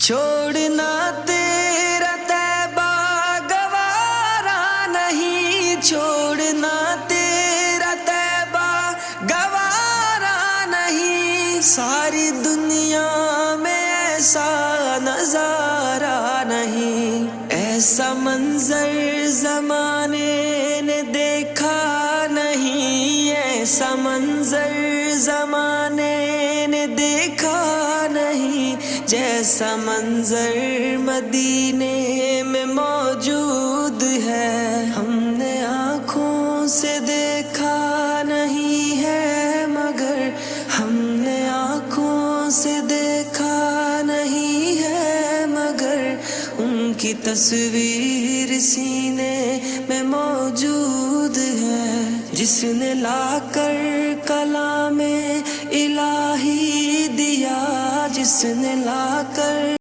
چھوڑنا تیرا طیبہ گوارا نہیں، چھوڑنا تیرا طیبہ گوارا نہیں، ساری دنیا میں ایسا نظارہ نہیں، ایسا منظر زمانے نے دیکھا نہیں، ایسا منظر زمانے نے دیکھا نہیں، جیسا منظر مدینے میں موجود ہے، ہم نے آنکھوں سے دیکھا نہیں ہے مگر، ہم نے آنکھوں سے دیکھا نہیں ہے مگر، ان کی تصویر سینے میں موجود ہے، جس نے لا کر کلام الہی دیا، جس نے لا کر